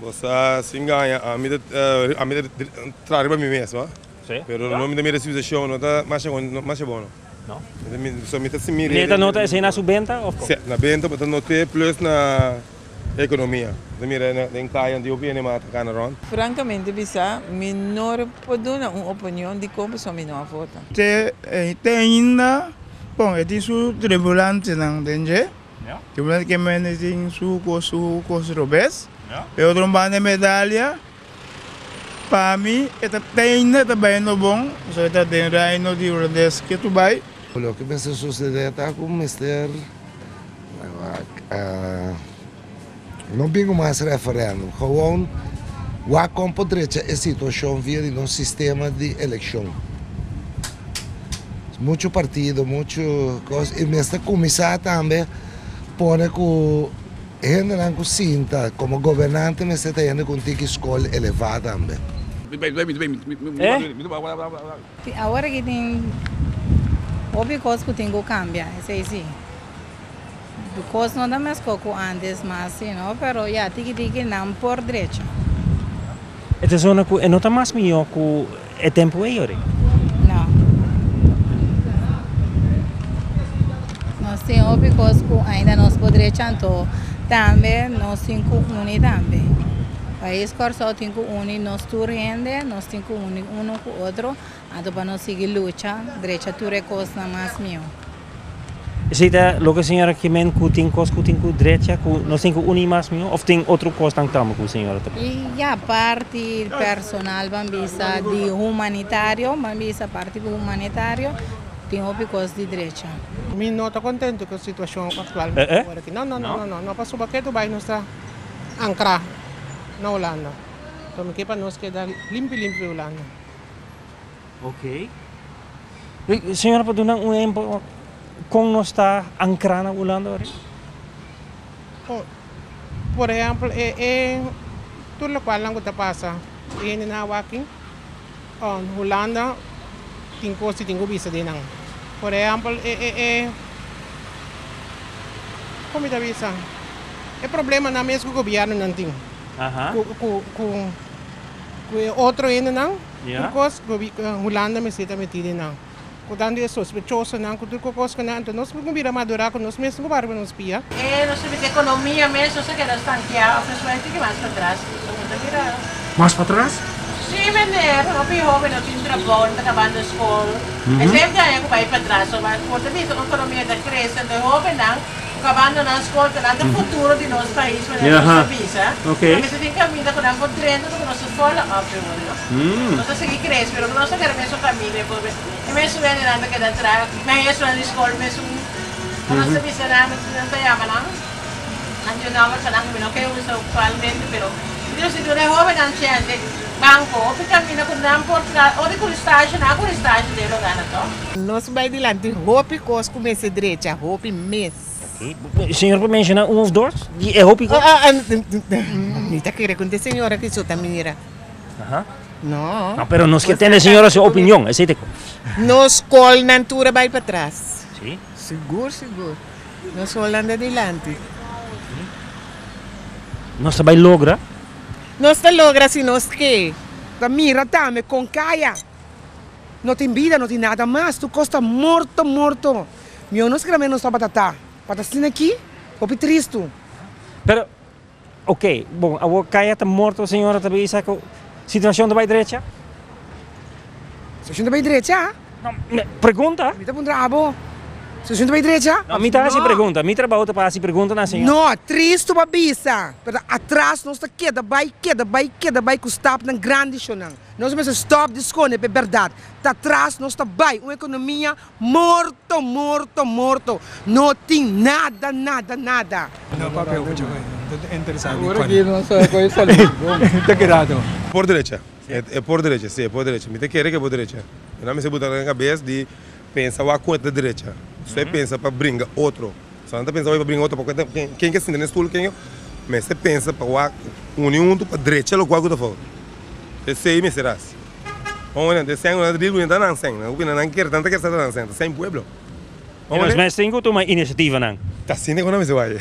Você se engana, a mim traz para mim mesmo, Sim. pero não me merece a não está mais bom. Não? Só me se mira. Neta nota é na subenta ou? Sim, na venda, mas não tem plus na economia. Mira, em caia de opinião mata cana rond. Francamente, bisa, menor pode uma opinião de como só menor vota. Tem ainda, bom, é isso tribulante não tem. Tribulante que menos tem su robes. Eu trombando medalha. Para mim, tem ainda também no bom, só está dentro ainda de rodes que tu vai. O que pensa suceder está com o mister. Não bingo mais referendo. Gewoon, o com direita é situação via de um sistema de eleição. Muito partido, muito coisa. E mesmo começar também, põe que gente não sinta como governante, mas está indo com uma escola elevada também. Agora que tem houve coisas que tem que cambiar, é assim. Because não dá mais como antes, mas sim, não, pero já tem que não por direita. Esta zona que não está mais melhor que é tempo aí, ora? Não. Nós temos houve coisas que ainda nós poderíamos então também nós temos que unir também. País só tem que unir nós tudo rende, nós temos que unir um com o outro, então para nós seguir luta, direita tudo é coisa mais melhor. Zita, logo a senhora que men que tem coisa que tem que direita, que nós temos que unir mais melhor, ou tem outro coisa que estamos com a senhora? E a parte personal, bambisa de humanitário, bambisa parte do humanitário, tem outra coisa de direita. Eu não estou contente com a situação atual. Não passou porque tu vai nos ancrar na Holanda. Então, que para nós queda limpo a Holanda. Ok. Senhora, pode dar um exemplo como nós está ancrar na Holanda? Por exemplo, tudo o qual não passa, na walking, Holanda tem coisa que tem que visa de não. Por exemplo, como é visa? É problema na mesmo governo não tem. Com outro ainda não. Porque Holanda me senta metida não. Quando é suspeitoso não, quando é coisa que não, então nós vamos vir a madurar com nós mesmos para nos pia. Nós temos economia mesmo, só que nós estanquear, principalmente que mais para trás. Mais para trás? Sim, vender, não tem jovem, não tem trabalho, não está acabando a escola. É sempre ganhar que vai para trás, mas por também a economia está crescendo, é jovem não, acabando na escola, está dando o futuro do nosso país, mas não nossa visa. Mas você tem que caminhar com a treino da nossa escola, nós seguimos crescendo, mas nós queremos mesmo caminho, e mesmo vendo nada que dá atrás, mas na escola mesmo, nossa visa não está chamando, antes não vai falar comigo, que eu uso atualmente, mas se tu é jovem, não tinha banco, porque caminha com não por ou de com estágio dele ganha to. Nós vai adiante, roupa coisa começa a direita, roupa mês. Senhor, para mencionar um ou dois? É roupa igual? Não está querendo com a senhora que só está mira. Não. Não, pero nós que tem a senhora sua opinião, é certo? Nós col na altura vai para trás. Sim? Seguro. Nós olhando adiante. Nós também logra? Nós te logra se nós que. Mira, também com caia. Não tem vida, não tem nada mais. Tu costa morto. Meu, nós queremos nossa batata. Batata aqui, ou triste. Pero, ok, bom, a caia está morto, a senhora também disse que a situação da direita? Situação da direita? Não, pergunta? Me está pondo rabo. Situação da direita? Não, me está assim pergunta, me trabalho para assim pergunta na senhora. Não, triste babisa. Pero atrás nós está queda vai com stop na grande chonang. Nós vamos stop de escolha, é verdade. Tá atrás nós está vai, uma economia morto. Não tem nada. Não, papel, é interessante. Agora que não sei coisa ali. Está querado. Por direita. É por direita, sim, é por direita. Me te quer que é por direita. Eu não me sei botar na cabeça de pensar o conta da direita. Você pensa para brincar outro. Você não está pensando para brincar outro, porque quem que senta nesse estúdio, quem é? Mas você pensa para unir um para a direita, é o que eu estou falando. Você aí me serás. Vamos ver, você não diz que não é assim, não quer tanto que você está assim, sem pueblo. Mas temos uma iniciativa, não? Está assim, não é?